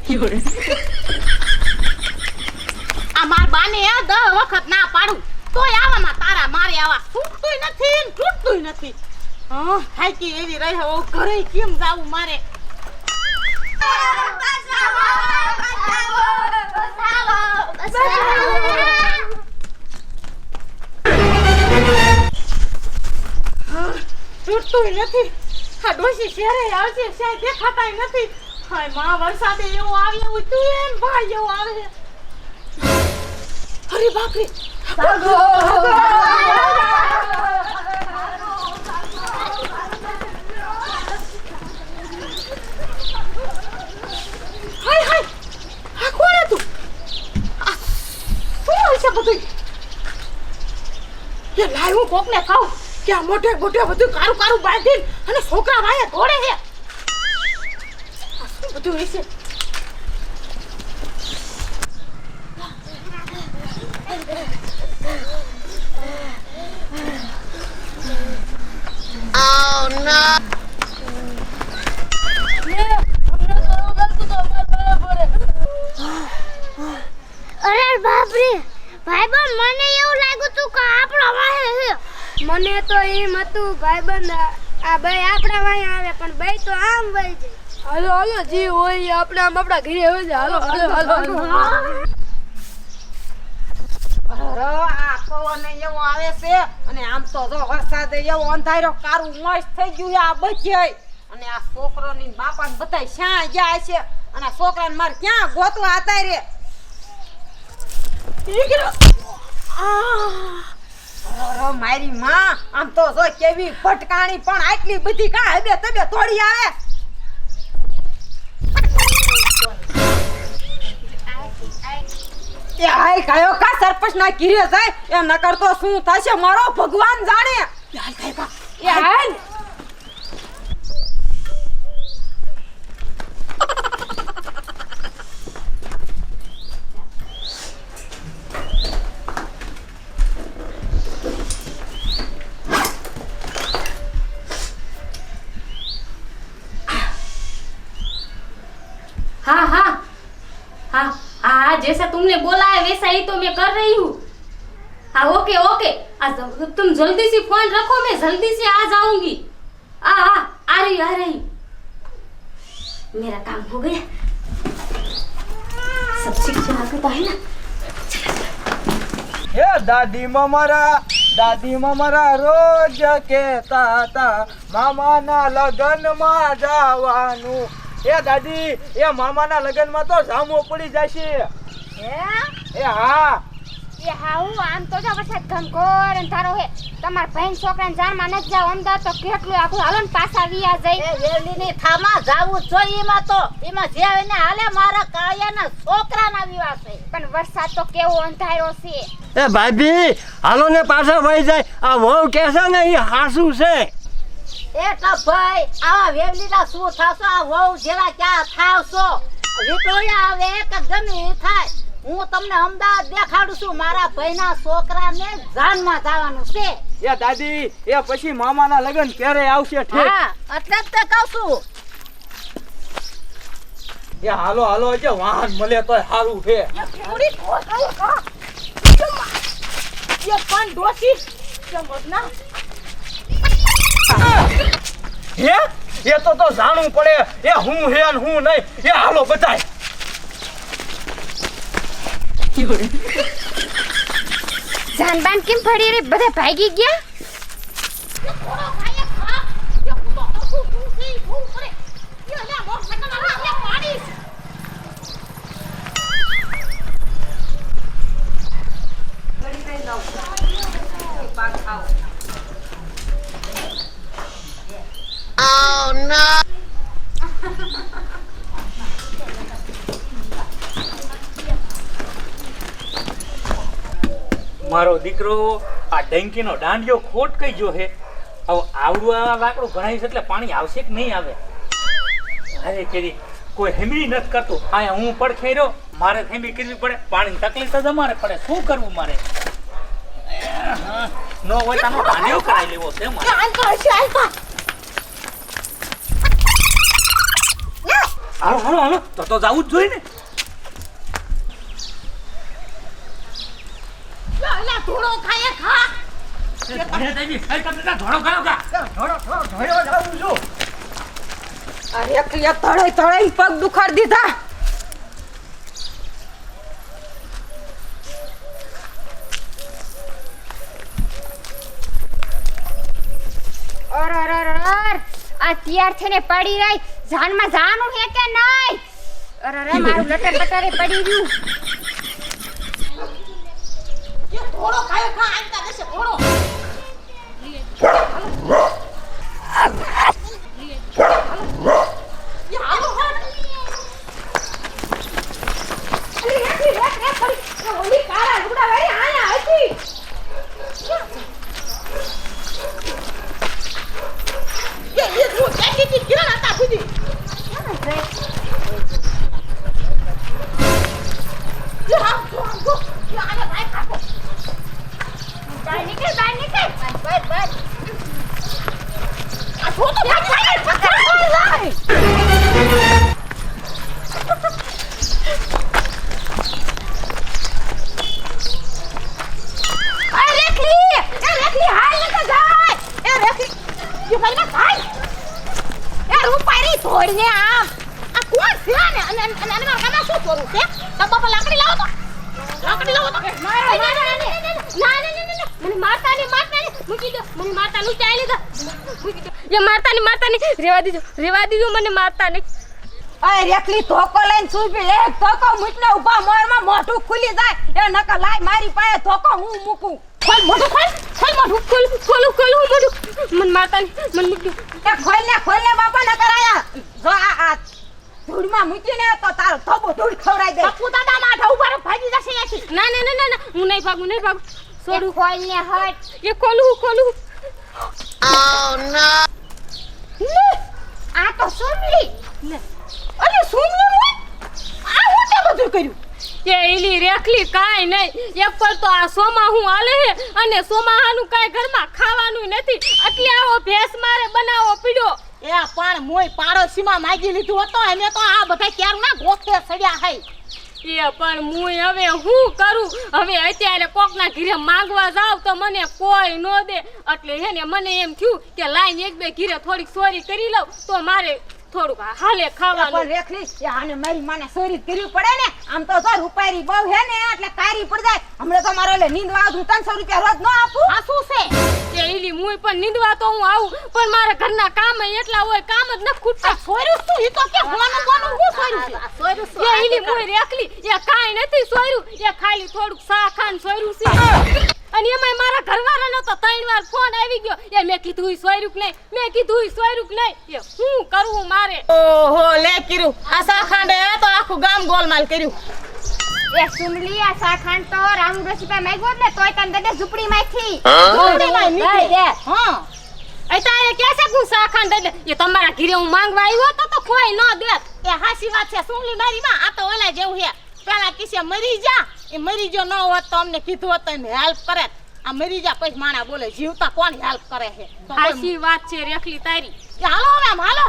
આ માર બાને 10 વખત ના પાડું તોય આવામાં તારા મારે આવા છૂટતુંય નથી ને તૂટતુંય નથી. હા હાઈકી એવી રહી હો ઘરે કેમ જાવું મારે. તૂટતુંય નથી. આ ડોશી શેરે આવશે શાય દેખાતાય નથી. હાય માં વરસાદે એવો આવી એવું તું એમ ભાઈ એવો આવે છે. અરે બાપ રે ભાગો. હાય હાય આ કોણ હતું? શું હશે બધું? કે લાય હું કોકને કહું કે આ મોઢે મોઢે બધું કારું કારું બાંધીને અને છોકરા ભાઈ દોડે છે. શું બધું હશે? Oh no! અરે બાપ રે ભાઈબંધ મને એવું લાગ્યું તું કે આપણો વાહે છે. મને તો એમ હતું ભાઈબંધ આ ભાઈ આપણા વાહે આવે પણ ભાઈ તો આમ વઈ જાય. હાલો હાલો જી હોય આપણે આમ આપણા ઘરે હોય છે. હાલો હાલો હાલો આ પવન એવો આવે છે અને આમ તો જો વરસાદ એવો અંધારો કારું મસ્ત થઈ ગયું છે આ બધાય. અને આ છોકરોની બાપાને બધાય શ્યાં ગયા છે અને આ છોકરાને માર ક્યાં ગોતવા આતા રે. મારી માં આમ તો જો કેવી ભટકાણી પણ આટલી બધી કા હબે તબે તોડી આવે. એ હાય કાયો કા સરપંચ ના કીરે જાય એ નકર તો શું થશે મારો ભગવાન જાણે. હાલ કાય કા એ હાલ. हाँ हाँ हाँ हाँ जैसा तुमने बोला है वैसा ही तो मैं कर रही हूँ. हाँ ओके ओके तुम जल्दी से फोन रखो मैं जल्दी से आ जाऊंगी. आ रही मेरा काम हो गया. सब शिक्षा आता है ना. હે દાદી મારા રોજ કહેતા હતા મામાના લગનમાં જવાનું. એ દાદી એ મામાના લગનમાં તો જામો પડી જશે. એ હા એ હાઉ આમ તો જો વરસાદ ઘમઘોર અંધારો હે. તમાર બહેન છોકરાને જાનમાં નથી જાવ અમદાવાદ તો કેટલું આખું હાલો ને પાછા વિયા જાય. એ વેલીની થામાં જાવું જોઈએ એમાં જે આવે ને હાલે મારા કાળિયાના છોકરાના વિવાહ છે. પણ વરસાદ તો કેવો અંધારો છે. એ ભાભી હાલો ને પાછા વહી જાય. આ વહુ કહેશે ને એ હાસુ છે. એ ભાઈ આવા વેલીના શું થાશો? આ વહુ જેવા ક્યાં થાવશો? વિટોળિયા આવે કે ગમે એ થાય. હું તમને અમદાવાદ દેખાડું છું. મારા ભાઈના છોકરાને જાનમાં જવાનું છે. એ દાદી એ પછી મામાના લગન ક્યારે આવશે? ઠીક હા એટલે જ તે કહું છું. એ હાલો હાલો જે વાહન મળે તોય સારું છે. પણ ડોસી સમજના હે એ તો જાણવું પડે એ હું હે ને હું નહીં. એ હાલો બધાય. જાનબાન કેમ પડી રે? બધા ભાગી ગયા. Oh no! મારો દીકરો આ ડંકીનો દાંડિયો ખોટ કઈ ગયો હે. હવે આવડું આ લાકડું ભણાવીશ એટલે પાણી આવશે કે નહીં આવે? અરે કેરી કોઈ હેમડી નથી કરતું. આ હું પડખે રહ્યો મારે હેમડી કરવી પડે. પાણીની તકલીફ તો અમારે પડે. શું કરવું મારે? નો હોય તો દાંડિયો કરાવી લેવો છે મારે. હાલો હાલો હાલો તો જાવું જ જોઈએ ને. અલા ધૂળો ખાય ખા ધોળો ખાયો કા ધોયો જાઉં છું. અરે એકલી તળે તળે પગ દુખાડ દીધા. અર અર અર અર આ તૈયાર થઈને પડી રહી જાનમાં જાનું હે કે નહીં અર અર મારું લટર બટરે પડી ગયું એ ધોળો ખાય ખા આંતા દેશે ધોળો. એ હાલો હાલ. અલી રેખી રેખ રેખ પડી. એ ઓલી કાળા લુગડા વાળી આયા હતી. એ તું કેટી કિરણ હતા ખુદી. એ હા તો એ આને ભાઈ કાકો. બહાર નીકળ બસ બસ આ તો ભાઈ પકડ જાય. અરે રેખલી હાલ નકા જાય. એ રેખલી યું ખાલી માં ખાય. એ રૂપારી છોડીને આમ આ કોણ છે ને અને મારા કાના શું કરું છે? ડબ્બા પર લાકડી લાવો તો. લાકડી લાવો તો. ના મને મારતા નહીં મૂકી દો મને મારતા નું ચાલી લીધા મૂકી દો એ મારતા નહીં રેવા દીજો મને મારતા નહીં. અરે રેખલી ધોકો લઈને સુભી એક ધોકો મૂકને ઊભા મોરમાં મોઢું ખુલી જાય. એ નકા લાય મારી પાસે ધોકો હું મૂકું. ખોલ મોઢું ખોલ મોઢું ખોલું મોઢું મને મારતા નહીં મને મૂકી દો. એ ખોલ ને બાપા ન કરાયા. જો આ ધૂળમાં મૂકીને તો તારો ધોબો ધૂળ ખવરાઈ દે. પપ્પુ દાદા માથા ઉપર ભાગી જશે અહીંથી. ના હું નહીં ભાગું છોડું ખોલ ને હટ એ ખોલું Oh no! આ તો સુમલી અરે સુમલી મોય આ હું તે બધું કર્યું. એ એલી રેખલી કાઈ નહીં એક પર તો આ સોમા હું હાલે હે અને સોમાહાનું કાઈ ઘરમાં ખાવાનું નથી એટલે આવો ભેસ મારે બનાવવો પડ્યો. એ પણ મોય પાડોશીમાં માગી લીધું હતો એને તો આ બધા ક્યારના ગોખે સડ્યા હે. એ પણ હું હવે હું કરું હવે અત્યારે કોકના ઘરે માંગવા જાવ તો મને કોઈ ન દે એટલે હે ને મને એમ થયું કે લાઈન એક બે ઘરે થોડીક ચોરી કરી લઉં તો મારે થોડુંક હાલે ખાવાનું. પણ રેખલી એ આને મારી માને સોરી કરવી પડે ને. આમ તો જો રૂપારી બહુ હે ને એટલે કારી પડ જાય. હમણે તો મારો લે નીંદવા આવું 300 રૂપિયા રોજ ન આપું. આ શું છે? એ એલી મુય પણ નીંદવા તો હું આવું પણ મારા ઘરના કામ એટલા હોય કામ જ ન ખૂટતા. સોર્યું શું ઈ તો કે હોનું બોનું હું સોર્યું છે. સોર્યું એ એલી મુય રેખલી એ કાઈ નથી સોર્યું એ ખાલી થોડુંક સા ખાન સોર્યું છે. અને એમાં મારા ઘરવાળાનો તો 3 વાર ફોન આવી ગયો એ મેં કીધું ઈ સોર્યું કે નહીં એ શું કરવું મારે. ઓહો લે કીરું આ સાખાંડે તો આખું ગામ ગોલમાલ કર્યું. એ સુમલી આ સાખાન તો રામુ રસીપા માંગ્યો ને તોય તને દે ઝૂંપડી માંથી ઝૂંપડીમાં નીકળી દે. હા અત્યારે કે છે હું સાખાન દે એ તમારા ઘરે હું માંગવા આવ્યો તો કોઈ ન દે. એ હાસી વાત છે સુમલી મારી માં આ તો ઓલા જેવું છે. પેલા કિસે મરી જા એ મરી જો ન હોત તો અમને કીધું હોત તો એને હેલ્પ કરે. આ મરી જા પછી માણા બોલે જીવતા કોણ હેલ્પ કરે છે. હાસી વાત છે રેખલી તારી. હાલો હવે આમ હાલો.